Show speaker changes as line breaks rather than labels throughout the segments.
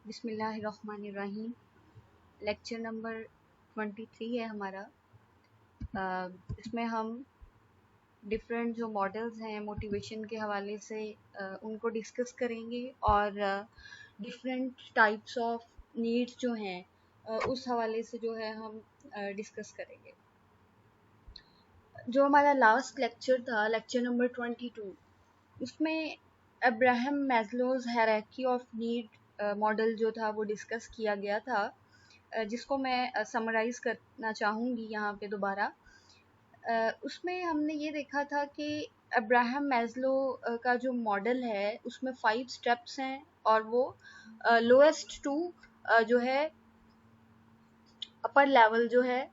बिस्मिल्लाहिर्रहमानिर्रहीम। Lecture number 23 है हमारा। इसमें हम डिफरेंट जो मॉडल्स हैं मोटिवेशन के हवाले से उनको डिस्कस करेंगे और डिफरेंट टाइप्स ऑफ नीड्स जो हैं उस हवाले से जो है हम डिस्कस करेंगे। जो हमारा लास्ट लेक्चर था, लेक्चर नंबर 22, उसमें Abraham Maslow's hierarchy of need model जो था वो डिस्कस किया गया था, जिसको मैं समराइज करना चाहूँगी यहाँ पे दोबारा। उसमें हमने ये देखा था कि अब्राहम मैस्लो का जो मॉडल है उसमें 5 स्टेप्स हैं और वो लोएस्ट टू जो है अपर लेवल जो है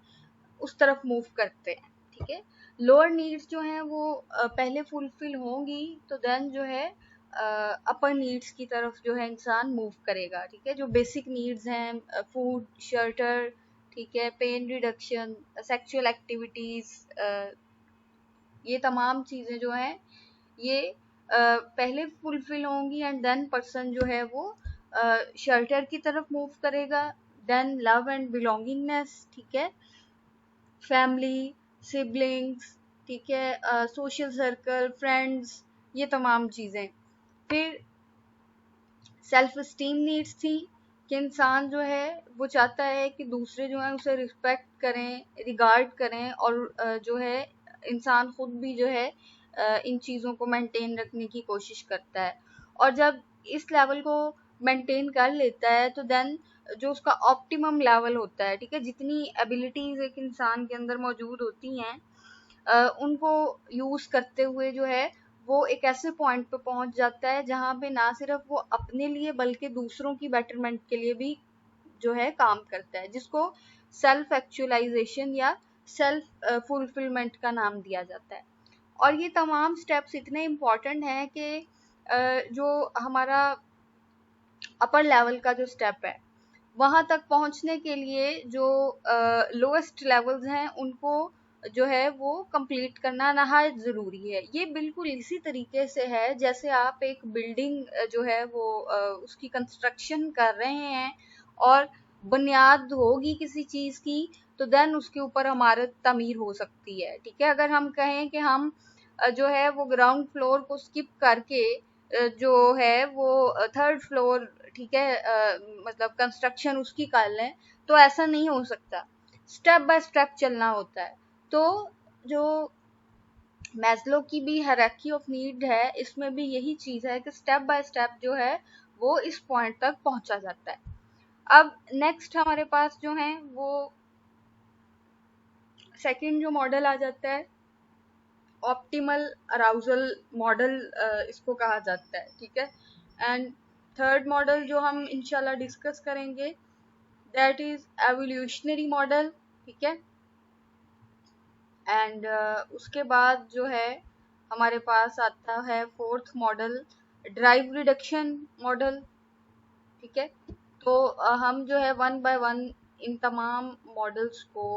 उस तरफ मूव करते हैं। ठीक है, लोअर नीड्स जो हैं वो पहले फुलफिल होंगी तो देन जो है अपर नीड्स की तरफ जो है इंसान मूव करेगा। ठीक है, जो बेसिक नीड्स हैं, फूड, शेल्टर, ठीक है, पेन रिडक्शन, सेक्सुअल एक्टिविटीज, ये तमाम चीज़ें जो हैं ये पहले फुलफिल होंगी एंड देन पर्सन जो है वो शेल्टर की तरफ मूव करेगा। देन लव एंड बिलोंगिंगनेस, ठीक है, फैमिली, सिबलिंग्स, ठीक है, सोशल सर्कल, फ्रेंड्स, ये तमाम चीज़ें। फिर सेल्फ स्टीम नीड्स थी कि इंसान जो है वो चाहता है कि दूसरे जो है उसे रिस्पेक्ट करें, रिगार्ड करें और जो है इंसान खुद भी जो है इन चीज़ों को मेंटेन रखने की कोशिश करता है। और जब इस लेवल को मेंटेन कर लेता है तो देन जो उसका ऑप्टिमम लेवल होता है, ठीक है, जितनी एबिलिटीज एक इंसान के अंदर मौजूद होती हैं उनको यूज करते हुए जो है वो एक ऐसे पॉइंट पे पहुंच जाता है जहां पे ना सिर्फ वो अपने लिए बल्कि दूसरों की बेटरमेंट के लिए भी जो है काम करता है, जिसको सेल्फ एक्चुअलाइजेशन या सेल्फ फुलफिलमेंट का नाम दिया जाता है। और ये तमाम स्टेप्स इतने इम्पॉर्टेंट हैं कि जो हमारा अपर लेवल का जो स्टेप है वहां तक पहुंचने के लिए जो लोएस्ट लेवल्स हैं उनको जो है वो कंप्लीट करना नहायत ज़रूरी है। ये बिल्कुल इसी तरीके से है जैसे आप एक बिल्डिंग जो है वो उसकी कंस्ट्रक्शन कर रहे हैं और बुनियाद होगी किसी चीज़ की तो देन उसके ऊपर इमारत तमीर हो सकती है। ठीक है, अगर हम कहें कि हम जो है वो ग्राउंड फ्लोर को स्किप करके जो है वो थर्ड फ्लोर, ठीक है, मतलब कंस्ट्रक्शन उसकी कर लें तो ऐसा नहीं हो सकता। स्टेप बाय स्टेप चलना होता है। तो जो मैस्लो की भी हायरार्की ऑफ नीड है इसमें भी यही चीज है कि स्टेप बाय स्टेप जो है वो इस पॉइंट तक पहुंचा जाता है। अब नेक्स्ट हमारे पास जो है वो सेकंड जो मॉडल आ जाता है ऑप्टिमल अराउजल मॉडल, इसको कहा जाता है। ठीक है, एंड थर्ड मॉडल जो हम इंशाल्लाह डिस्कस करेंगे दैट इज एवोल्यूशनरी मॉडल। ठीक है, एंड उसके बाद जो है हमारे पास आता है fourth model drive reduction model. ठीक है, तो हम जो है वन बाय वन इन तमाम मॉडल्स को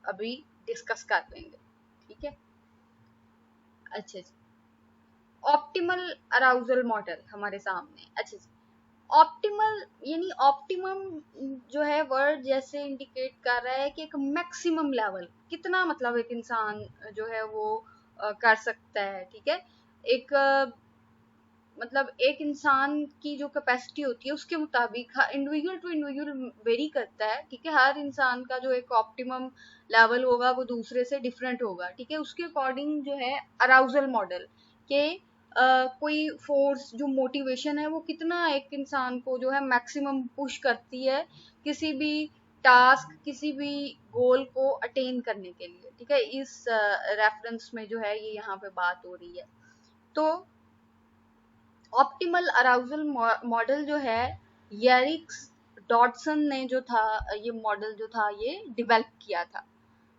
अभी डिस्कस कर लेंगे। ठीक है, अच्छा जी, ऑप्टिमल अराउजल मॉडल हमारे सामने। अच्छा जी, ऑप्टिमल यानी ऑप्टिमम जो है वर्ड जैसे इंडिकेट कर रहा है कि एक मैक्सिमम लेवल कितना, मतलब एक इंसान जो है वो कर सकता है। ठीक है, एक मतलब एक इंसान की जो कैपेसिटी होती है उसके मुताबिक इंडिविजुअल टू इंडिविजुअल वेरी करता है। ठीक है, हर इंसान का जो एक ऑप्टिमम लेवल होगा वो दूसरे से डिफरेंट होगा। ठीक है, उसके अकॉर्डिंग जो है अराउजल मॉडल के कोई फोर्स जो मोटिवेशन है वो कितना एक इंसान को जो है मैक्सिमम पुश करती है किसी भी टास्क, किसी भी गोल को अटेन करने के लिए। ठीक है, इस रेफरेंस में जो है ये यहाँ पे बात हो रही है। तो ऑप्टिमल अराउजल मॉडल जो है येरिक्स डॉटसन ने जो था ये मॉडल जो था ये डेवलप किया था।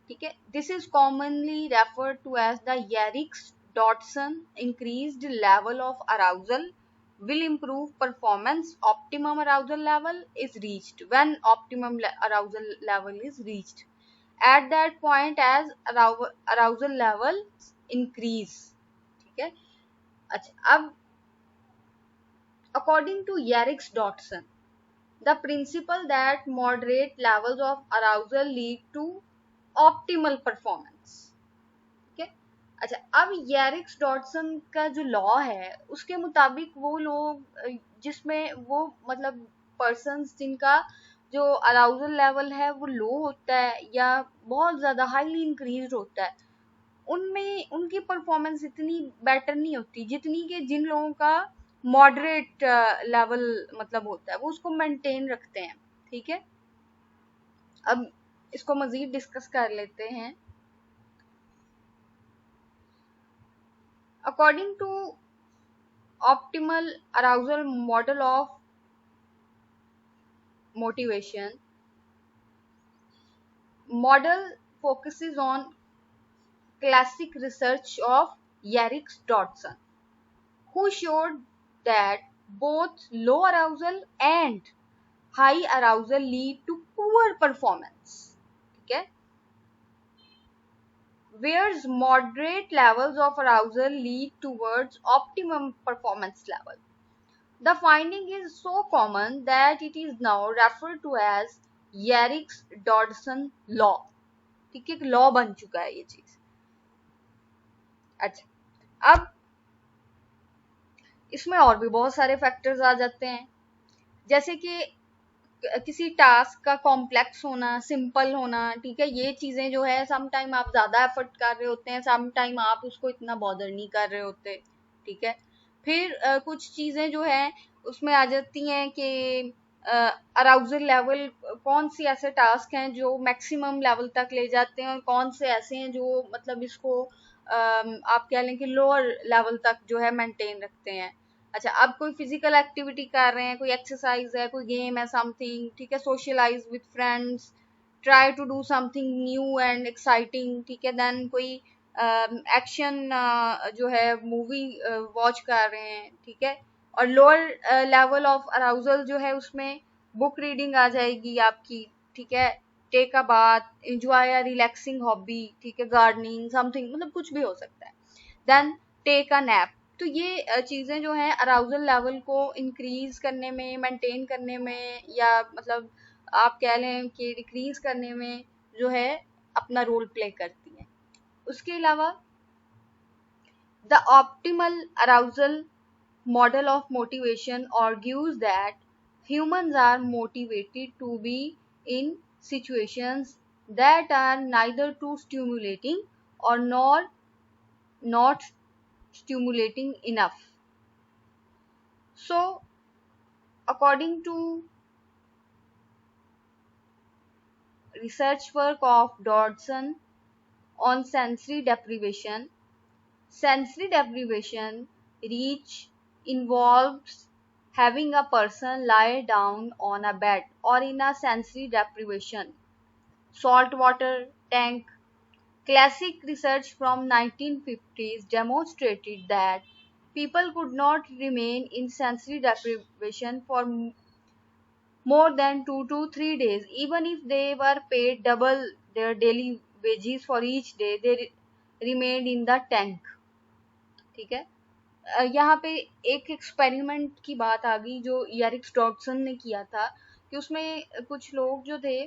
ठीक है, this is commonly referred to as the Yerkes Dodson increased level of arousal will improve performance. Optimum arousal level is reached when optimum arousal level is reached. At that point as arousal level increase. ठीक है, अच्छा, अब according to Yerkes Dodson The principle that moderate levels of arousal lead to optimal performance. ठीक है. अच्छा, अब येरिक्स Dotson का जो लॉ है उसके मुताबिक वो लोग जिसमें वो मतलब पर्सन्स जिनका जो अराउजल लेवल है वो लो होता है या बहुत ज़्यादा हाईली इंक्रीज होता है, उनमें उनकी परफॉर्मेंस इतनी बेटर नहीं होती जितनी कि जिन लोगों का मॉडरेट लेवल मतलब होता है वो उसको मेंटेन रखते हैं. ठीक है, अब इसको मजीद डिस्कस कर लेते हैं. According to optimal arousal model of motivation, model focuses on classic research of Yerix Dodson, who showed that both low arousal and high arousal lead to poor performance. ठीक है, whereas moderate levels of arousal lead towards optimum performance level. The finding is so common that it is now referred to as Yerix Dodson law. ठीक है, एक law बन चुका है ये चीज. अच्छा, अब इसमें और भी बहुत सारे फैक्टर्स आ जाते हैं, जैसे कि किसी टास्क का कॉम्प्लेक्स होना, सिंपल होना. ठीक है, ये चीजें जो है सम टाइम आप ज्यादा एफर्ट कर रहे होते हैं, सम टाइम आप उसको इतना बॉदर नहीं कर रहे होते. ठीक है, फिर कुछ चीजें जो है उसमें आ जाती हैं कि अराउजल लेवल, कौन सी ऐसे टास्क हैं जो मैक्सिमम लेवल तक ले जाते हैं और कौन से ऐसे हैं जो मतलब इसको आप कह लें कि लोअर लेवल तक जो है मेंटेन रखते हैं. अच्छा, अब कोई फिजिकल एक्टिविटी कर रहे हैं, कोई एक्सरसाइज है, कोई गेम है, समथिंग. ठीक है, socialise with friends, try to do something new and exciting. ठीक है, देन कोई एक्शन जो है मूवी वॉच कर रहे हैं. ठीक है, और लोअर लेवल ऑफ अराउजल जो है उसमें बुक रीडिंग आ जाएगी आपकी. ठीक है, take a bath, enjoy a relaxing hobby. ठीक है, गार्डनिंग, समथिंग, मतलब कुछ भी हो सकता है. Then take a nap. तो ये चीज़ें जो हैं अराउजल लेवल को इंक्रीज करने में, मेंटेन करने में, या मतलब आप कह लें कि डिक्रीज करने में जो है अपना रोल प्ले करती हैं. उसके अलावा the optimal arousal model of motivation argues that humans are motivated to be in situations that are neither too stimulating or nor not stimulating enough. So, according to research work of Dodson on sensory deprivation reach involves having a person lie down on a bed or in a sensory deprivation saltwater tank. Classic research from 1950s demonstrated that people could not remain in sensory deprivation for more than 2 to 3 days, even if they were paid double their daily wages for each day they remained in the tank. ठीक है, यहाँ पे एक experiment की बात आ गई जो एरिक्स Dotson ने किया था कि उसमें कुछ लोग जो थे,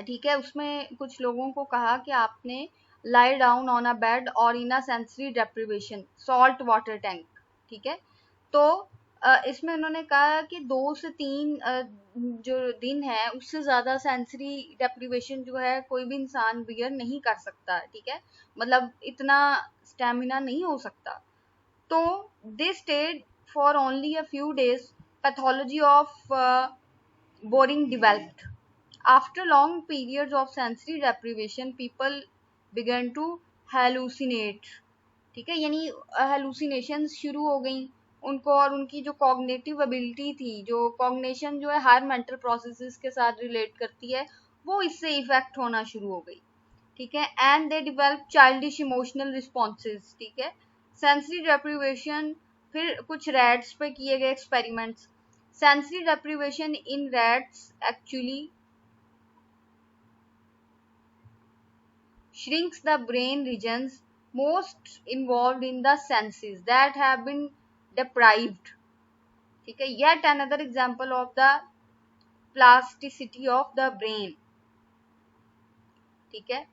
ठीक है, उसमें कुछ लोगों को कहा कि आपने lie down on a bed और in a sensory deprivation salt water tank. ठीक है, तो इसमें उन्होंने कहा कि 2 से 3 जो दिन है उससे ज़्यादा सेंसरी डेप्रिवेशन जो है कोई भी इंसान बियर नहीं कर सकता. ठीक है, मतलब इतना स्टेमिना नहीं हो सकता. तो they stayed for only a few days. Pathology of boring developed. After long periods of sensory deprivation, people began to hallucinate. ठीक है, यानी hallucinations शुरू हो गई उनको, और उनकी जो कॉग्निटिव एबिलिटी थी, जो कॉग्निशन जो है हर मेंटल प्रोसेसेस के साथ रिलेट करती है, वो इससे इफेक्ट होना शुरू हो गई. ठीक है, and they develop childish emotional responses. ठीक है, सेंसरी डेप्रिवेशन. फिर कुछ रैट्स पे किए गए experiments. Sensory deprivation in rats actually shrinks the brain regions most involved in the senses that have been deprived. ठीक है, yet another example of the plasticity of the brain, ठीक है।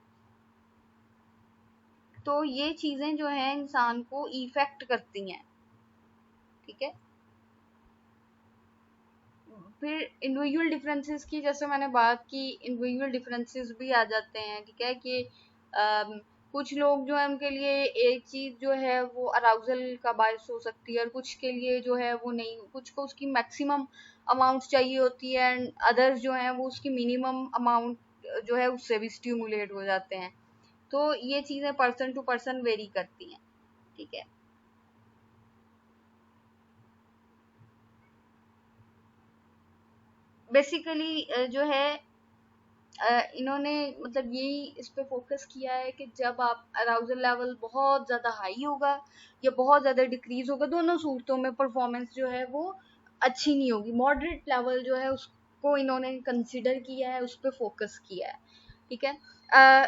तो ये चीजें जो है इंसान को इफेक्ट करती हैं, ठीक है। फिर इंडिविजुअल डिफरेंसेस की जैसे मैंने बात की, इंडिविजुअल डिफरेंसेस भी आ जाते हैं, ठीक है, कि कुछ लोग जो है उनके लिए एक चीज जो है वो अराउजल का बायस हो सकती है और कुछ के लिए जो है वो नहीं, कुछ को उसकी मैक्सिमम अमाउंट चाहिए होती है एंड अदर्स जो है वो उसकी मिनिमम अमाउंट जो है उससे भी स्टिमुलेट हो जाते हैं। तो ये चीजें पर्सन टू पर्सन वेरी करती हैं, ठीक है। बेसिकली जो है इन्होंने मतलब यही इस पे फोकस किया है कि जब आप अराउजल लेवल बहुत ज़्यादा हाई होगा या बहुत ज़्यादा डिक्रीज होगा, दोनों सूरतों में परफॉर्मेंस जो है वो अच्छी नहीं होगी। मॉडरेट लेवल जो है उसको इन्होंने कंसिडर किया है, उस पर फोकस किया है, ठीक है।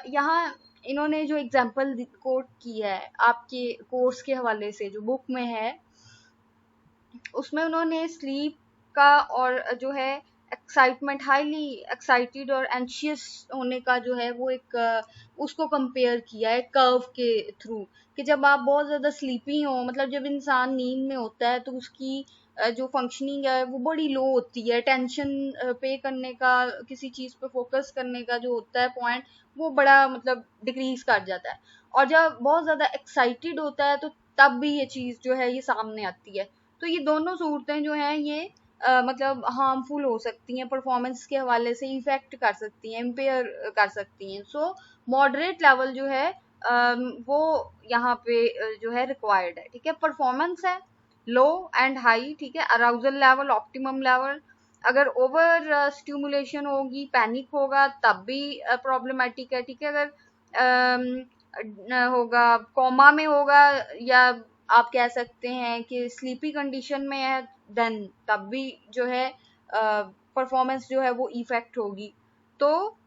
यहाँ इन्होंने जो एग्जाम्पल कोट किया है आपके कोर्स के हवाले से जो बुक में है, उसमें उन्होंने स्लीप का और जो है एक्साइटमेंट, हाईली एक्साइटेड और एंशियस होने का जो है वो एक उसको कंपेयर किया है कर्व के थ्रू, कि जब आप बहुत ज़्यादा स्लीपी हो, मतलब जब इंसान नींद में होता है तो उसकी जो फंक्शनिंग है वो बड़ी लो होती है, टेंशन पे करने का, किसी चीज़ पे फोकस करने का जो होता है पॉइंट, वो बड़ा मतलब डिक्रीज कर जाता है। और जब बहुत ज़्यादा एक्साइटेड होता है तो तब भी ये चीज़ जो है ये सामने आती है। तो ये दोनों सूरतें जो हैं ये मतलब हार्मफुल हो सकती हैं, परफॉर्मेंस के हवाले से इफेक्ट कर सकती हैं, इम्पेयर कर सकती हैं। सो मॉडरेट लेवल जो है वो यहाँ पे जो है रिक्वायर्ड है, ठीक है। परफॉर्मेंस है लो एंड हाई, ठीक है। अराउजल लेवल ऑप्टिमम लेवल, अगर ओवर स्टिमुलेशन होगी, पैनिक होगा तब भी प्रॉब्लमेटिक है, ठीक है। अगर होगा कोमा में होगा या आप कह सकते हैं कि स्लीपी कंडीशन में है, देन तब भी जो है परफॉर्मेंस जो है वो इफेक्ट होगी। तो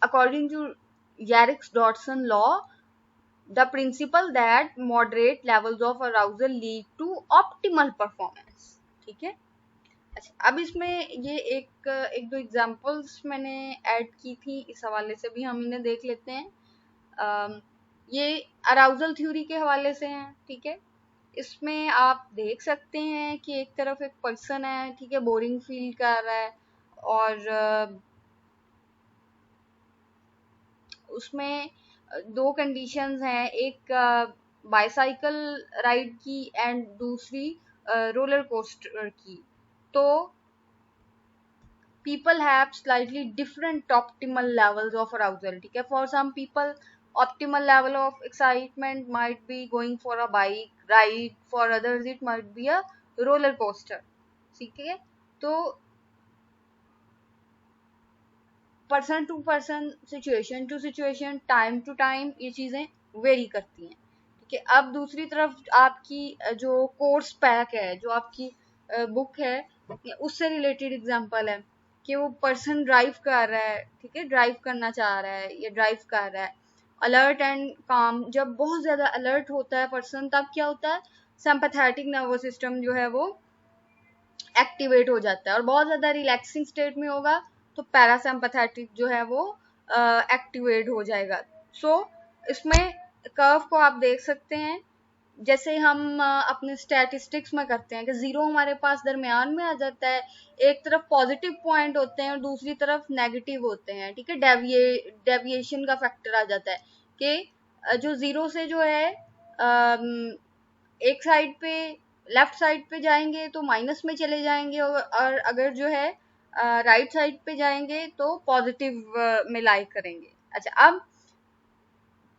according to Yerkes Dodson law, the principle that moderate levels of arousal lead to optimal performance, ठीक है। अच्छा, अब इसमें ये एक एक दो एग्जांपल्स मैंने ऐड की थी, इस हवाले से भी हम इन्हें देख लेते हैं। ये अराउजल थ्योरी के हवाले से हैं, ठीक है। इसमें आप देख सकते हैं कि एक तरफ एक पर्सन है, ठीक है, बोरिंग फील कर रहा है और उसमें दो कंडीशंस हैं, एक बाइसाइकिल राइड की एंड दूसरी रोलर कोस्टर की। तो people have slightly different optimal levels of arousal, ठीक है। For some people optimal level of excitement might be going for a bike ride, for others it might be a roller coaster, ठीक है। तो person to person, situation to situation, time to time ये चीजें very करती हैं, ठीक है। अब दूसरी तरफ आपकी जो कोर्स पैक है, जो आपकी बुक है, उससे रिलेटेड एग्जांपल है कि वो पर्सन ड्राइव कर रहा है, ठीक है, ड्राइव करना चाह रहा है या ड्राइव कर रहा है, अलर्ट एंड काम। जब बहुत ज्यादा अलर्ट होता है पर्सन तब क्या होता है, सिंपैथेटिक नर्वस सिस्टम जो है वो एक्टिवेट हो जाता है, और बहुत ज्यादा रिलैक्सिंग स्टेट में होगा तो पैरासिम्पैथेटिक जो है वो एक्टिवेट हो जाएगा। सो इसमें कर्व को आप देख सकते हैं, जैसे हम अपने स्टैटिस्टिक्स में करते हैं कि जीरो हमारे पास दरमियान में आ जाता है, एक तरफ पॉजिटिव पॉइंट होते हैं और दूसरी तरफ नेगेटिव होते हैं, ठीक है। डेविएशन का फैक्टर आ जाता है कि जो जीरो से जो है एक साइड पे, लेफ्ट साइड पे जाएंगे तो माइनस में चले जाएंगे, और अगर जो है राइट साइड पे जाएंगे तो पॉजिटिव में लाइक करेंगे। अच्छा, अब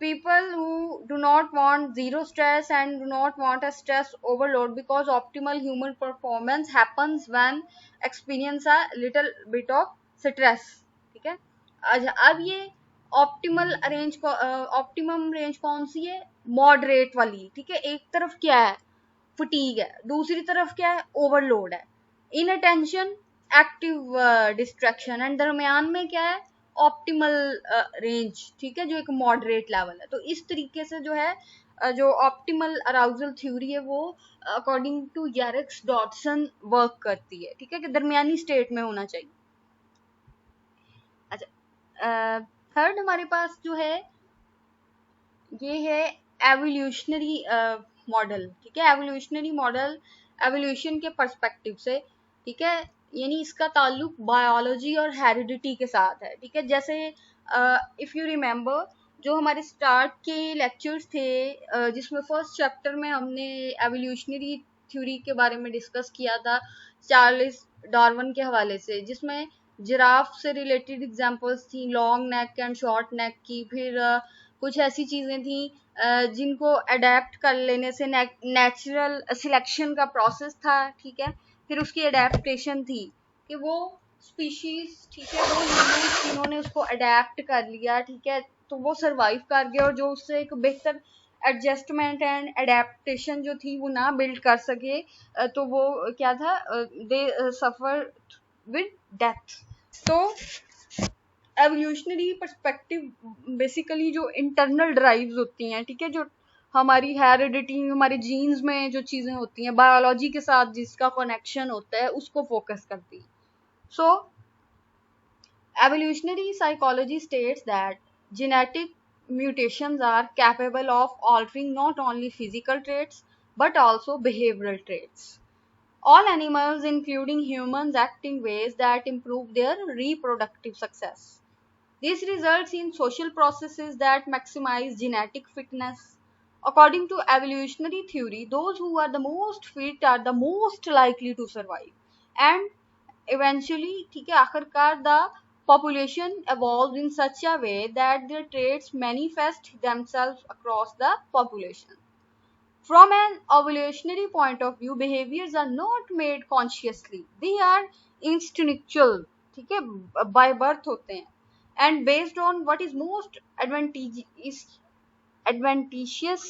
people who do not want zero stress and do not want a stress overload, because optimal human performance happens when experience a little bit of stress, ठीक है। अच्छा, अब ये ऑप्टिमम रेंज कौन सी है, मॉडरेट वाली, ठीक है। एक तरफ क्या है, फटीग है, दूसरी तरफ क्या है, ओवरलोड है, इनअटेंशन, एक्टिव डिस्ट्रैक्शन, एंड दरमियान में क्या है, ऑप्टिमल रेंज, ठीक है, जो एक मॉडरेट लेवल है। तो इस तरीके से जो है जो ऑप्टिमल अराउजल थ्योरी है वो अकॉर्डिंग टू यैरिक्स डॉटसन वर्क करती है, ठीक है, कि दरमियानी स्टेट में होना चाहिए। अच्छा, थर्ड हमारे पास जो है ये है एवोल्यूशनरी मॉडल, ठीक है। एवोल्यूशनरी मॉडल एवोल्यूशन के पर्सपेक्टिव से, ठीक है, यानी इसका ताल्लुक बायोलॉजी और हेरिडिटी के साथ है, ठीक है। जैसे इफ यू रिमेम्बर जो हमारे स्टार्ट के लेक्चर्स थे, जिसमें फर्स्ट चैप्टर में हमने एवोल्यूशनरी थ्योरी के बारे में डिस्कस किया था चार्ल्स डार्विन के हवाले से, जिसमें जिराफ से रिलेटेड एग्जांपल्स थी, लॉन्ग नेक एंड शॉर्ट नेक की। फिर कुछ ऐसी चीजें थी जिनको अडेप्ट कर लेने से नेचुरल सिलेक्शन का प्रोसेस था, ठीक है। फिर उसकी अडेप्टेशन थी कि वो स्पीशीज, ठीक है, वो ह्यूमंस जिन्होंने उसको अडेप्ट कर लिया, ठीक है, तो वो सरवाइव कर गए, और जो उससे एक बेहतर एडजस्टमेंट एंड अडेप्टेशन जो थी वो ना बिल्ड कर सके, तो वो क्या था, दे सफर विद डेथ। तो एवोल्यूशनरी पर्सपेक्टिव बेसिकली जो इंटरनल ड्राइव्स होती हैं, ठीक है, जो हमारी हेरिडिटी, हमारे जीन्स में जो चीजें होती हैं, बायोलॉजी के साथ जिसका कनेक्शन होता है, उसको फोकस करती है। सो evolutionary psychology states that genetic mutations are capable of altering not only physical traits but also behavioral traits. All animals, including humans, act in ways that improve their reproductive success. This results in social processes that maximize genetic fitness. According to evolutionary theory, those who are the most fit are the most likely to survive. And eventually, ठीक है, आखिरकार the population evolves in such a way that their traits manifest themselves across the population. From an evolutionary point of view, behaviors are not made consciously. They are instinctual, ठीक है, by birth होते हैं, and based on what is most advantageous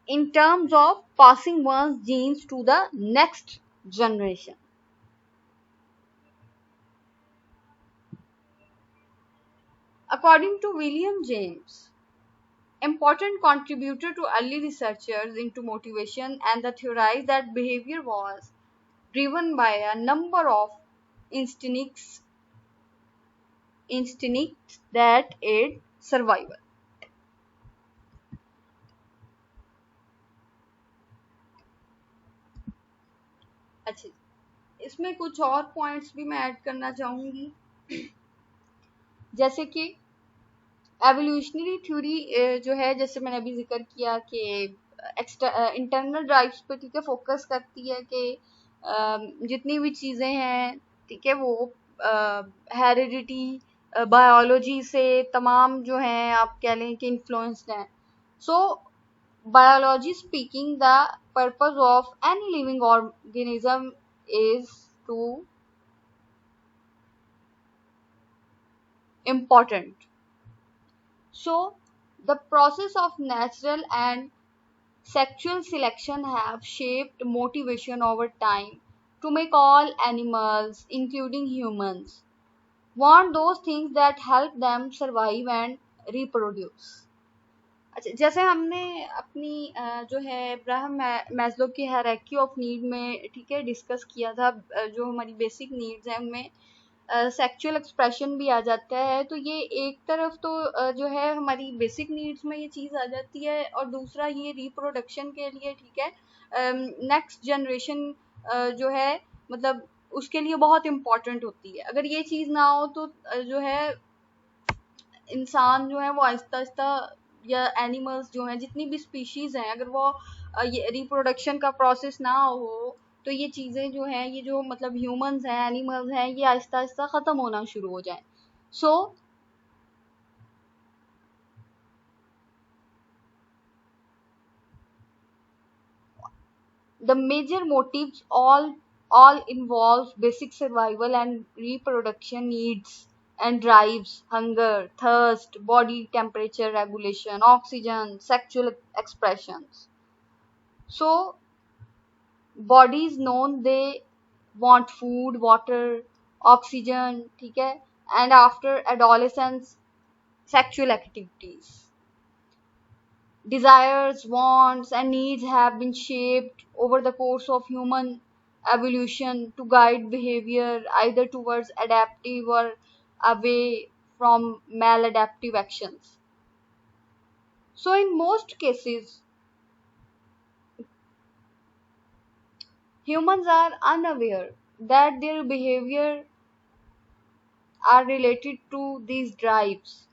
in terms of passing one's genes to the next generation. According to William James, important contributor to early researchers into motivation, and the theorized that behavior was driven by a number of instincts that aid survival. अच्छा, इसमें कुछ और points भी मैं add करना चाहूंगी, जैसे कि एवोल्यूशनरी थ्योरी जो है, जैसे मैंने अभी जिक्र किया कि इंटरनल ड्राइव्स पे, ठीक है, फोकस करती है कि जितनी भी चीज़ें हैं, ठीक है, वो हेरिडिटी, बायोलॉजी से तमाम जो हैं, आप कह लें कि इन्फ्लुएंस्ड हैं। So biology speaking, the purpose of any living organism is to important. So the process of natural and sexual selection have shaped motivation over time to make all animals, including humans, want those things that help them survive and reproduce. अच्छा, जैसे हमने अपनी जो है Abraham Maslow की hierarchy of need में, ठीक है, डिस्कस किया था, जो हमारी बेसिक नीड्स हैं उनमें सेक्सुअल एक्सप्रेशन भी आ जाता है। तो ये एक तरफ तो जो है हमारी बेसिक नीड्स में ये चीज़ आ जाती है, और दूसरा ये रिप्रोडक्शन के लिए, ठीक है, नेक्स्ट जनरेशन जो है, मतलब उसके लिए बहुत इम्पॉर्टेंट होती है। अगर ये चीज़ ना हो तो जो है इंसान जो है वो आहिस्ता आहिस्ता, या एनिमल्स जो हैं, जितनी भी स्पीशीज़ हैं, अगर वो ये रिप्रोडक्शन का प्रोसेस ना हो, तो ये चीज़ें जो हैं, ये जो मतलब ह्यूमंस हैं, एनिमल्स हैं, ये आहिस्ता आहिस्ता ख़त्म होना शुरू हो जाए। सो the major motives all involve basic survival and reproduction needs and drives: hunger, thirst, body temperature regulation, oxygen, sexual expressions. So bodies known they want food, water, oxygen, ठीक है, and after adolescence sexual activities. Desires, wants, and needs have been shaped over the course of human evolution to guide behavior either towards adaptive or away from maladaptive actions. So, in most cases, humans are unaware that their behavior are related to these drives.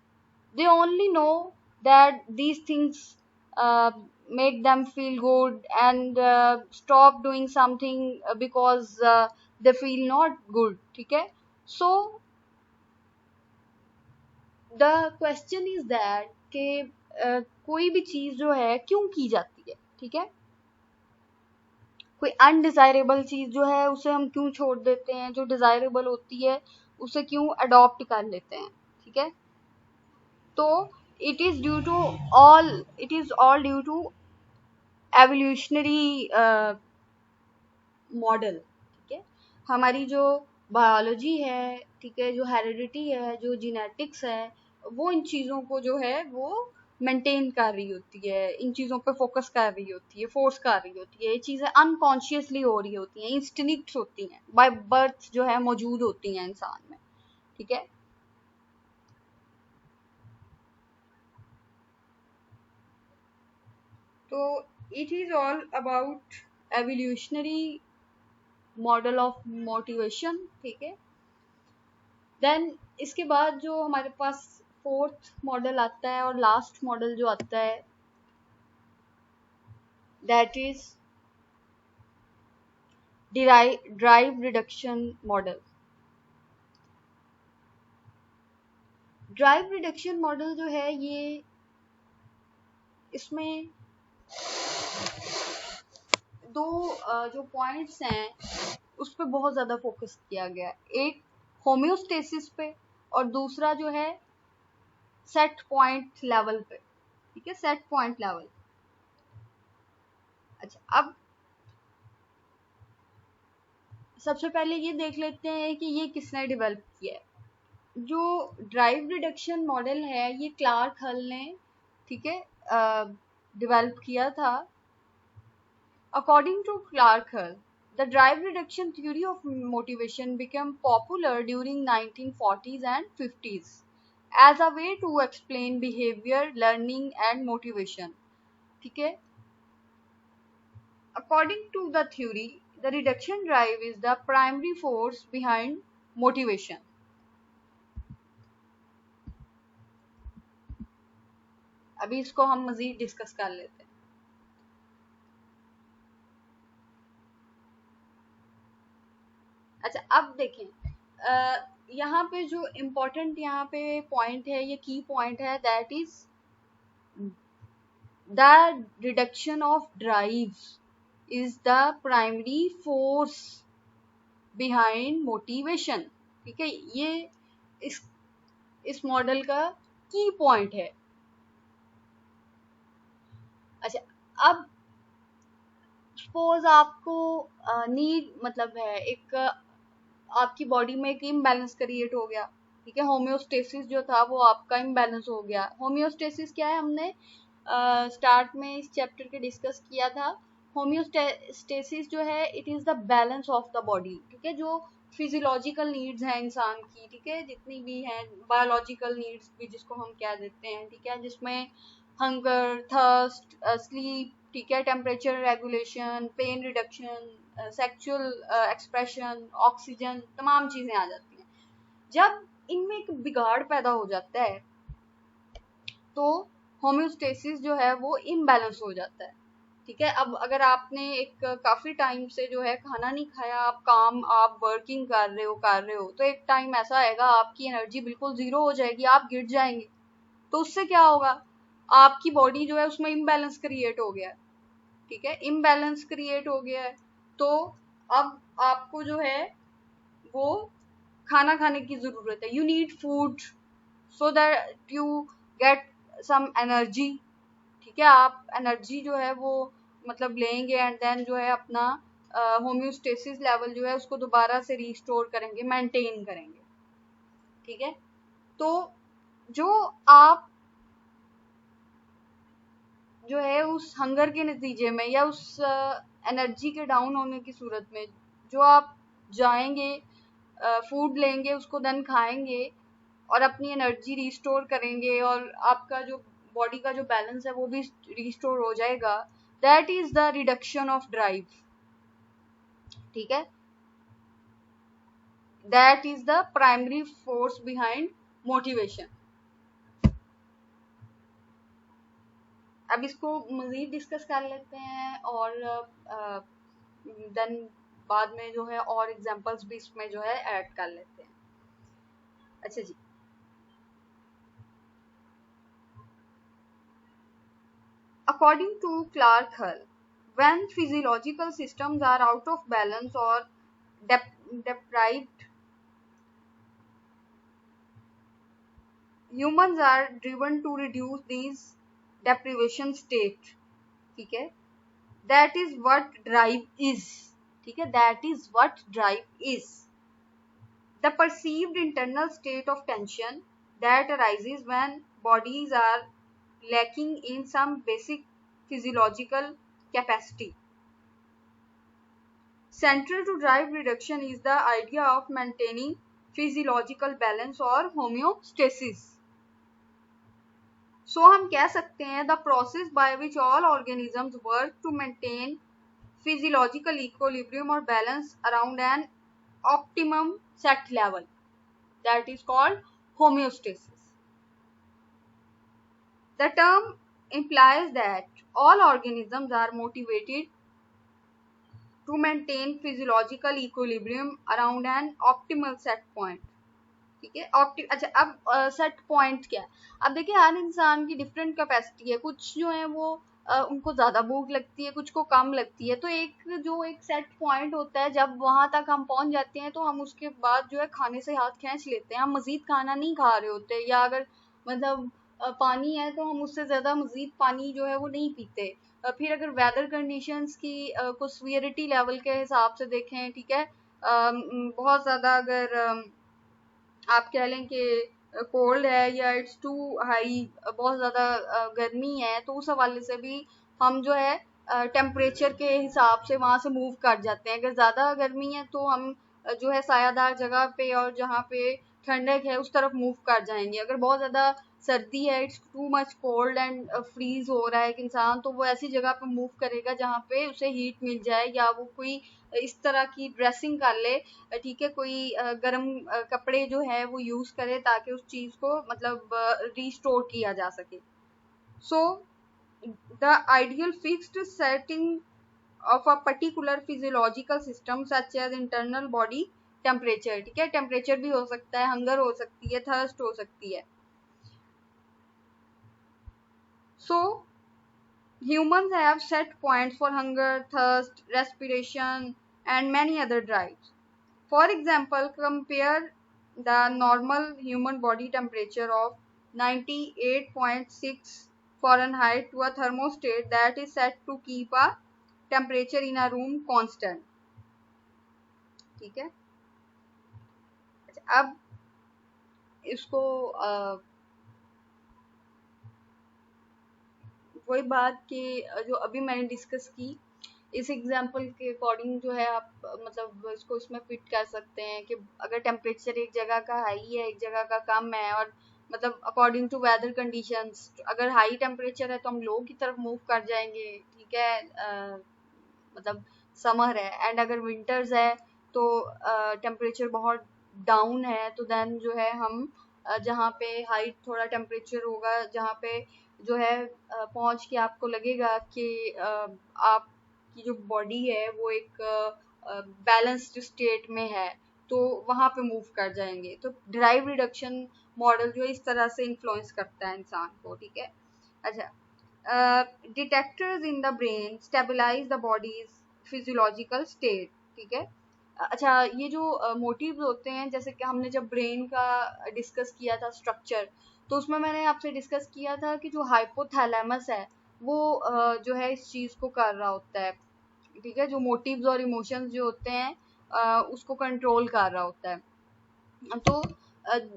They only know that these things uh, make them feel good and stop doing something because they feel not good. Okay, so the question is that कि कोई भी चीज जो है क्यों की जाती है. ठीक है, कोई अनडिजायरेबल चीज जो है उसे हम क्यों छोड़ देते हैं, जो डिजायरेबल होती है उसे क्यों अडॉप्ट कर लेते हैं. ठीक है, तो it is all due to evolutionary model. ठीक है, हमारी जो बायोलॉजी है, ठीक है, जो हेरिडिटी है, जो जीनेटिक्स है, वो इन चीज़ों को जो है वो मेंटेन कर रही होती है, इन चीज़ों पे फोकस कर रही होती है, फोर्स कर रही होती है. ये चीज़ें अनकॉन्शियसली हो रही होती हैं, इंस्टिंक्ट्स होती हैं, बाय बर्थ जो है मौजूद होती हैं इंसान में. ठीक है, तो it is all about evolutionary model of motivation. ठीक है, देन इसके बाद जो हमारे पास फोर्थ मॉडल आता है और लास्ट मॉडल जो आता है that is drive reduction model. Drive reduction model जो है ये, इसमें दो जो पॉइंट्स हैं उस पर बहुत ज़्यादा फोकस किया गया. एक होम्योस्टेसिस पे और दूसरा जो है सेट पॉइंट लेवल पे. ठीक है, सेट पॉइंट लेवल. अच्छा, अब सबसे पहले ये देख लेते हैं कि ये किसने डेवलप किया है. जो ड्राइव रिडक्शन मॉडल है ये क्लार्क हल ने, ठीक है, डेवलप किया था. अकॉर्डिंग टू क्लार्क हल, the drive reduction theory of motivation became popular during 1940s and 50s as a way to explain behavior, learning and motivation. ठीक है, according to the theory, the reduction drive is the primary force behind motivation. अभी इसको हम मजीद discuss कर लेते हैं. अच्छा, अब देखें यहाँ पे जो इम्पोर्टेंट यहाँ पे पॉइंट है, ये की पॉइंट है, that is the reduction of drive is the primary force behind motivation. ठीक है, ये इस मॉडल का की पॉइंट है. अच्छा, अब सपोज आपको नीड मतलब है एक आपकी बॉडी में एक इम्बैलेंस क्रिएट हो गया. ठीक है, होम्योस्टेसिस जो था वो आपका इम्बैलेंस हो गया. होम्योस्टेसिस क्या है, हमने स्टार्ट में इस चैप्टर के डिस्कस किया था. होम्योस्टेसिस जो है it is the balance of the body. ठीक है, जो फिजियोलॉजिकल नीड्स हैं इंसान की, ठीक है, जितनी भी हैं, बायोलॉजिकल नीड्स भी जिसको हम क्या देते हैं, ठीक है, जिसमें हंगर, थर्स्ट, स्लीप, ठीक है, temperature regulation, pain reduction, sexual expression, oxygen, तमाम चीजें आ जाती हैं. जब इनमें एक बिगाड़ पैदा हो जाता है तो होम्योस्टेसिस जो है वो इम्बैलेंस हो जाता है. ठीक है, अब अगर आपने एक काफी टाइम से जो है खाना नहीं खाया, आप वर्किंग कर रहे हो तो एक टाइम ऐसा आएगा आपकी एनर्जी बिल्कुल जीरो हो जाएगी, आप गिर जाएंगे. तो उससे क्या होगा, आपकी बॉडी जो है उसमें इम्बैलेंस क्रिएट हो गया. ठीक है, इम्बैलेंस क्रिएट हो गया है, तो अब आपको जो है वो खाना खाने की जरूरत है. You need food so that you get some energy. ठीक है, आप एनर्जी जो है वो मतलब लेंगे एंड देन जो है अपना होम्योस्टेसिस लेवल जो है उसको दोबारा से रिस्टोर करेंगे, मेंटेन करेंगे. ठीक है, तो जो आप जो है उस हंगर के नतीजे में या उस एनर्जी के डाउन होने की सूरत में जो आप जाएंगे, फूड लेंगे, उसको देन खाएंगे और अपनी एनर्जी रिस्टोर करेंगे और आपका जो बॉडी का जो बैलेंस है वो भी रिस्टोर हो जाएगा। That is the reduction of drive, ठीक है। That is the primary force behind motivation. अब इसको मजीद डिस्कस कर लेते हैं और देन बाद में जो है और एग्जांपल्स भी इसमें जो है ऐड कर लेते हैं। अच्छा जी, according to Clark Hull, when physiological systems are out of balance or deprived, humans are driven to reduce these deprivation state, ठीक है। That is what drive is, ठीक है। That is what drive is. The perceived internal state of tension that arises when bodies are lacking in some basic physiological capacity. Central to drive reduction is the idea of maintaining physiological balance or homeostasis. So हम कह सकते हैं the process by which all organisms work to maintain physiological equilibrium or balance around an optimum set level, that is called homeostasis. The term implies that all organisms are motivated to maintain physiological equilibrium around an optimal set point, ठीक है। अच्छा, अब set point क्या है? अब देखिए हर इंसान की डिफरेंट कैपेसिटी है। कुछ जो है वो उनको ज्यादा भूख लगती है, कुछ को कम लगती है। तो एक सेट पॉइंट होता है, जब वहां तक हम पहुंच जाते हैं तो हम उसके बाद जो है खाने से हाथ खींच लेते हैं, हम मजीद खाना नहीं खा रहे होते। या अगर मतलब पानी है तो हम उससे ज्यादा मजीद पानी जो है वो नहीं पीते। फिर अगर वेदर कंडीशंस की कुछ सीवियरिटी लेवल के हिसाब से देखें, ठीक है, बहुत ज्यादा अगर आप कह लें कि कोल्ड है या इट्स टू हाई, बहुत ज़्यादा गर्मी है, तो उस हवाले से भी हम जो है टेम्परेचर के हिसाब से वहाँ से मूव कर जाते हैं। अगर ज़्यादा गर्मी है तो हम जो है सायादार जगह पे और जहाँ पे ठंडक है उस तरफ मूव कर जाएंगे। अगर बहुत ज़्यादा सर्दी है, it's too much cold and freeze हो रहा है एक इंसान, तो वो ऐसी जगह पे मूव करेगा जहाँ पे उसे हीट मिल जाए या वो कोई इस तरह की ड्रेसिंग कर ले, ठीक है, कोई गर्म कपड़े जो है वो यूज करे ताकि उस चीज को मतलब रिस्टोर किया जा सके। So the ideal fixed setting of a particular physiological system such as internal body temperature, ठीक है, टेम्परेचर भी हो सकता है, हंगर हो सकती है, थर्स्ट हो सकती है। सो humans have set points for hunger, thirst, respiration and many other drives. For example, compare the normal human body temperature of 98.6 Fahrenheit to a thermostat that is set to keep a temperature in a room constant, ठीक है। अब इसको वही बात कि जो अभी मैंने डिस्कस की, इस एग्जाम्पल के अकॉर्डिंग जो है आप मतलब इसको इसमें फिट कर सकते हैं कि अगर टेम्परेचर एक जगह का हाई है, एक जगह का कम है, और मतलब अकॉर्डिंग टू वेदर कंडीशंस, अगर हाई टेम्परेचर है तो हम लो की तरफ मूव कर जाएंगे, ठीक है, मतलब समर है। एंड अगर विंटर्स है तो टेम्परेचर बहुत डाउन है तो देन जो है हम जहाँ पे हाई थोड़ा टेम्परेचर होगा, जहाँ पे जो है पहुँच के आपको लगेगा कि आपकी जो बॉडी है वो एक बैलेंस्ड स्टेट में है, तो वहाँ पे मूव कर जाएंगे। तो ड्राइव रिडक्शन मॉडल जो इस तरह से इन्फ्लुएंस करता है इंसान को, ठीक है। अच्छा, detectors in the brain stabilise the body's physiological state, ठीक है। अच्छा, ये जो मोटिव्स होते हैं, जैसे कि हमने जब ब्रेन का डिस्कस किया था स्ट्रक्चर, तो उसमें मैंने आपसे डिस्कस किया था कि जो हाइपोथैलेमस है वो जो है इस चीज को कर रहा होता है, ठीक है, जो मोटिव्स और इमोशंस जो होते हैं उसको कंट्रोल कर रहा होता है। तो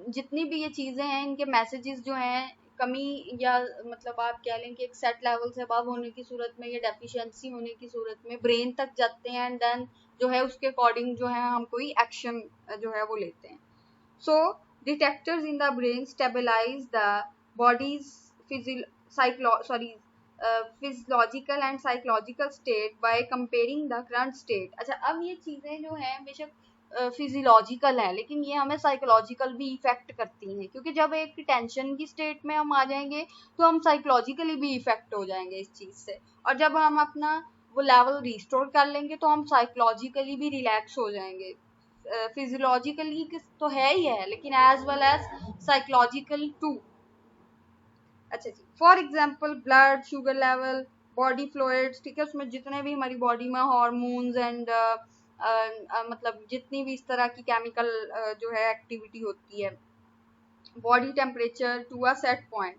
जितनी भी ये चीजें हैं इनके मैसेजेस जो हैं कमी या मतलब आप कह लें कि एक सेट लेवल से अबव होने की सूरत में या डेफिशिएंसी होने की सूरत में ब्रेन तक जाते हैं एंड देन जो है उसके अकॉर्डिंग जो है हम कोई एक्शन जो है वो लेते हैं. So detectors in the brain stabilize the body's physiological and psychological state by comparing the current state. अच्छा, अब ये चीजें जो हैं बेशक फिजियोलॉजिकल है लेकिन ये हमें साइकोलॉजिकल भी इफेक्ट करती हैं, क्योंकि जब एक टेंशन की स्टेट में हम आ जाएंगे तो हम साइकोलॉजिकली भी इफेक्ट हो जाएंगे इस चीज से, और जब हम अपना वो लेवल रिस्टोर कर लेंगे तो हम साइकोलॉजिकली भी रिलैक्स हो जाएंगे. फिजियोलॉजिकली तो है ही है लेकिन as well as psychological too. अच्छा जी, for example blood sugar level, body fluids, ठीक है, उसमें जितने भी हमारी बॉडी में हार्मोन्स एंड मतलब जितनी भी इस तरह की केमिकल जो है एक्टिविटी होती है. Body temperature to a set point.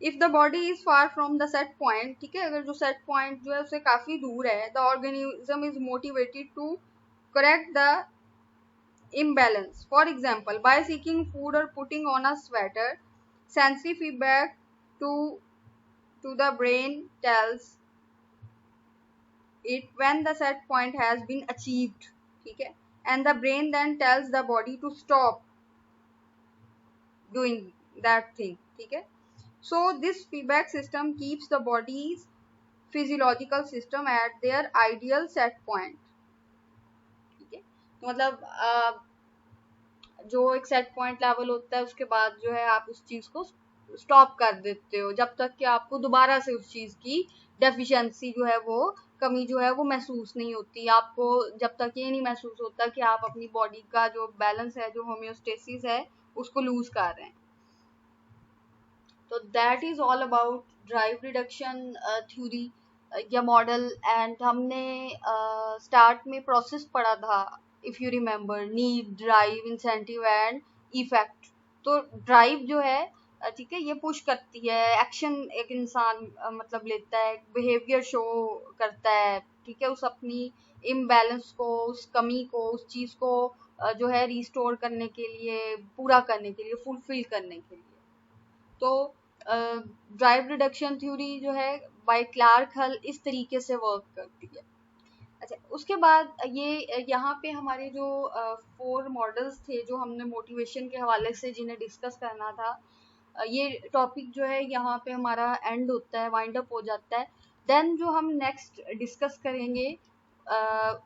If the body is far from the set point, ठीक है, अगर जो सेट पॉइंट जो है उससे काफी दूर है, the organism is motivated to correct the imbalance. For example, by seeking food or putting on a sweater, sensory feedback to the brain tells it when the set point has been achieved, ठीक है, and the brain then tells the body to stop doing that thing, ठीक है. So this feedback system keeps the body's physiological system at their ideal set point, ठीक है. तो मतलब जो एक सेट पॉइंट लेवल होता है उसके बाद जो है आप उस चीज को स्टॉप कर देते हो जब तक कि आपको दोबारा से उस चीज की डेफिशिएंसी जो है वो कमी जो है वो महसूस नहीं होती. आपको जब तक ये नहीं महसूस होता कि आप अपनी बॉडी का जो बैलेंस है, जो होम्योस्टेसिस है, उसको लूज कर रहे हैं. तो that is all about drive reduction theory या मॉडल. एंड हमने स्टार्ट में प्रोसेस पढ़ा था, if you remember, need, drive, incentive and effect. तो ड्राइव जो है ठीक है, ये पुश करती है, एक्शन एक इंसान मतलब लेता है, बिहेवियर शो करता है, ठीक है, उस अपनी इम्बैलेंस को, उस कमी को, उस चीज को जो है रिस्टोर करने के लिए, पूरा करने के लिए, फुलफिल करने के लिए. तो ड्राइव रिडक्शन थ्योरी जो है बाय क्लार्क हल इस तरीके से वर्क करती है. अच्छा, उसके बाद ये यहाँ पे हमारे जो 4 मॉडल्स थे जो हमने मोटिवेशन के हवाले से जिन्हें डिस्कस करना था, ये टॉपिक जो है यहाँ पे हमारा एंड होता है, वाइंड अप हो जाता है. देन जो हम नेक्स्ट डिस्कस करेंगे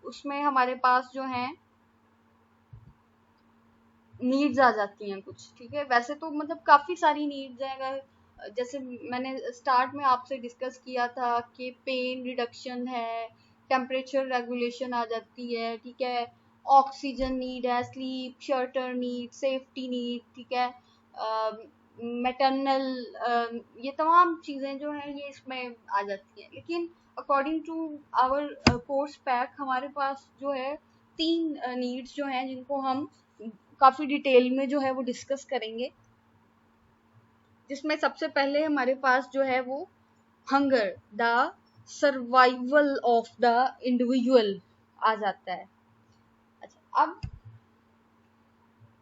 उसमें हमारे पास जो है नीड्स आ जाती हैं कुछ, ठीक है. वैसे तो मतलब काफी सारी नीड्स हैं, अगर जैसे मैंने स्टार्ट में आपसे डिस्कस किया था कि पेन रिडक्शन है, टेम्परेचर रेगुलेशन आ जाती है, ठीक है, ऑक्सीजन नीड है, sleep, shelter need, safety need, ठीक है, मैटरनल, ये तमाम चीजें जो हैं ये इसमें आ जाती हैं. लेकिन according to our course pack हमारे पास जो है 3 नीड्स जो हैं जिनको हम काफी डिटेल में जो है वो डिस्कस करेंगे, जिसमें सबसे पहले हमारे पास जो है वो hunger, the survival of the individual आ जाता है. अच्छा, अब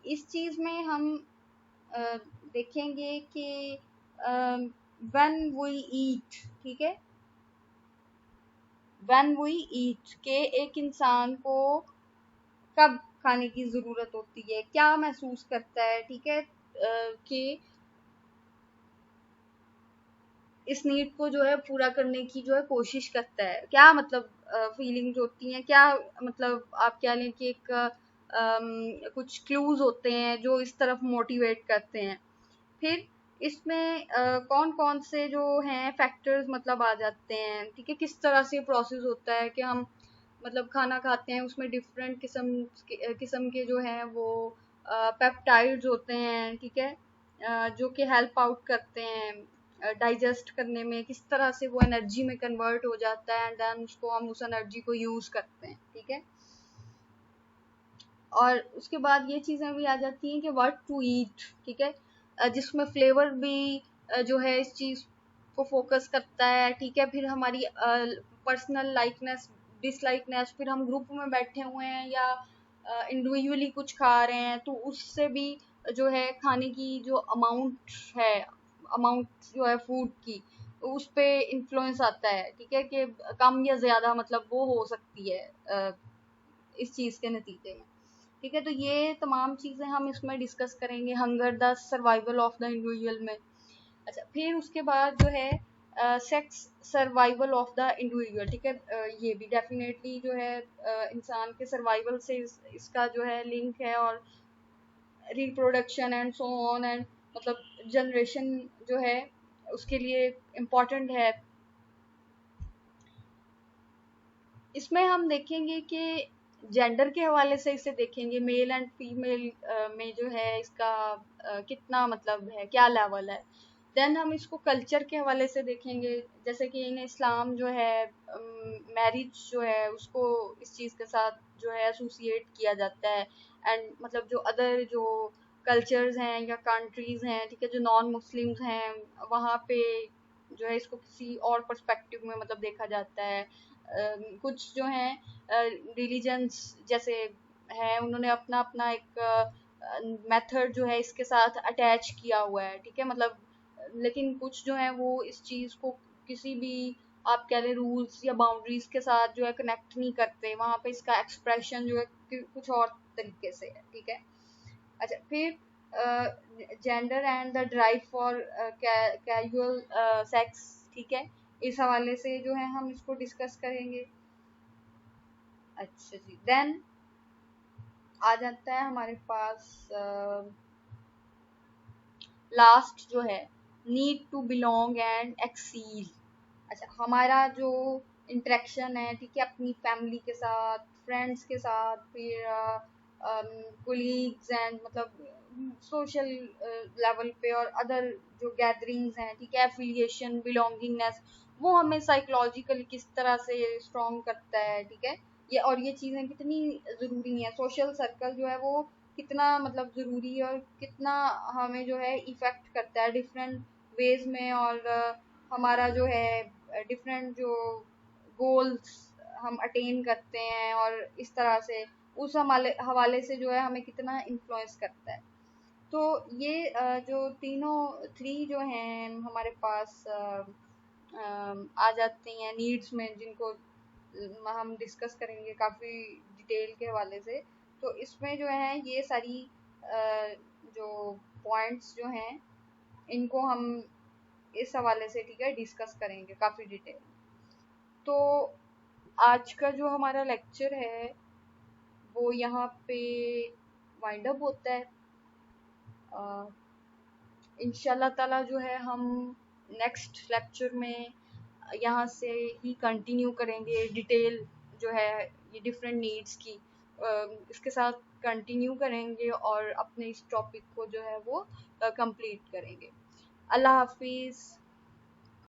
इस चीज में हम देखेंगे कि व्हेन वी ईट, ठीक है, व्हेन वी ईट के एक इंसान को कब खाने की जरूरत होती है, क्या महसूस करता है, ठीक है, कि इस नीड को जो है पूरा करने की जो है कोशिश करता है, क्या मतलब फीलिंग्स होती हैं, क्या मतलब आप क्या लें कि एक कुछ क्लूज होते हैं जो इस तरफ मोटिवेट करते हैं. फिर इसमें कौन कौन से जो हैं फैक्टर्स मतलब आ जाते हैं, ठीक है, किस तरह से प्रोसेस होता है कि हम मतलब खाना खाते हैं, उसमें डिफरेंट किस्म के जो हैं वो पेप्टाइड्स होते हैं, ठीक है, जो कि हेल्प आउट करते हैं डाइजेस्ट करने में, किस तरह से वो एनर्जी में कन्वर्ट हो जाता है एंड देन उसको हम उस एनर्जी को यूज करते हैं, ठीक है. और उसके बाद ये चीजें भी आ जाती हैं कि व्हाट टू ईट, ठीक है, जिसमें फ्लेवर भी जो है इस चीज को फोकस करता है, ठीक है. फिर हमारी पर्सनल लाइकनेस, डिसलाइकनेस, फिर हम ग्रुप में बैठे हुए हैं या इंडिविजुअली कुछ खा रहे हैं तो उससे भी जो है खाने की जो अमाउंट है अमाउंट जो है फूड की उस पे इन्फ्लुएंस आता है, ठीक है, कि कम या ज़्यादा मतलब वो हो सकती है इस चीज़ के नतीजे में, ठीक है। तो ये तमाम चीज़ें हम इसमें डिस्कस करेंगे hunger the survival of the individual में। अच्छा, फिर उसके बाद जो है sex survival of the individual, ठीक है। ये भी डेफिनेटली जो है इंसान के सर्वाइवल से इसका जो है लिंक है, और reproduction and so on and मतलब जनरेशन जो है उसके लिए इम्पॉर्टेंट है। इसमें हम देखेंगे कि जेंडर के हवाले से इसे देखेंगे, मेल एंड फीमेल में जो है इसका कितना मतलब है, क्या लेवल है। देन हम इसको कल्चर के हवाले से देखेंगे, जैसे कि इन इस्लाम जो है मैरिज जो है उसको इस चीज़ के साथ जो है एसोसिएट किया जाता है। एंड मतलब जो अदर जो कल्चर्स हैं या कंट्रीज हैं, ठीक है, जो नॉन मुस्लिम्स हैं वहाँ पे जो है इसको किसी और पर्सपेक्टिव में मतलब देखा जाता है। कुछ जो हैं रिलीजन्स जैसे हैं उन्होंने अपना अपना एक मेथड जो है इसके साथ अटैच किया हुआ है, ठीक है, मतलब लेकिन कुछ जो है वो इस चीज़ को किसी भी आप कह लें रूल्स या बाउंड्रीज के साथ जो है कनेक्ट नहीं करते, वहाँ पे इसका एक्सप्रेशन जो है कुछ और तरीके से है, ठीक है। अच्छा, फिर gender and the drive for casual sex, ठीक है, इस हवाले से जो है हम इसको डिस्कस करेंगे। अच्छा जी, देन आ जाता है हमारे पास लास्ट जो है need to belong and exile. अच्छा, हमारा जो इंटरेक्शन है, ठीक है, अपनी फैमिली के साथ, फ्रेंड्स के साथ, फिर कोलीग्स एंड मतलब सोशल लेवल पे और अदर जो गैदरिंग्स हैं, ठीक है, एफिलिएशन, बिलोंगिंगनेस, वो हमें साइकोलॉजिकली किस तरह से स्ट्रॉन्ग करता है, ठीक है। ये और ये चीज़ें कितनी ज़रूरी हैं, सोशल सर्कल जो है वो कितना मतलब ज़रूरी है और कितना हमें जो है इफ़ेक्ट करता है डिफरेंट वेज में, और हमारा जो है डिफरेंट जो गोल्स हम अटेन करते हैं और इस तरह से उस हमारे हवाले से जो है हमें कितना इन्फ्लुएंस करता है। तो ये जो तीनों थ्री जो हैं हमारे पास आ जाती हैं नीड्स में, जिनको हम डिस्कस करेंगे काफ़ी डिटेल के हवाले से। तो इसमें जो है ये सारी जो पॉइंट्स जो हैं इनको हम इस हवाले से, ठीक है, डिस्कस करेंगे काफ़ी डिटेल। तो आज का जो हमारा लेक्चर है वो यहाँ पे वाइंड अप होता है। इंशाल्लाह ताला जो है हम नेक्स्ट लेक्चर में यहाँ से ही कंटिन्यू करेंगे डिटेल जो है ये डिफरेंट नीड्स की, इसके साथ कंटिन्यू करेंगे और अपने इस टॉपिक को जो है वो कंप्लीट करेंगे। अल्लाह हाफिज़।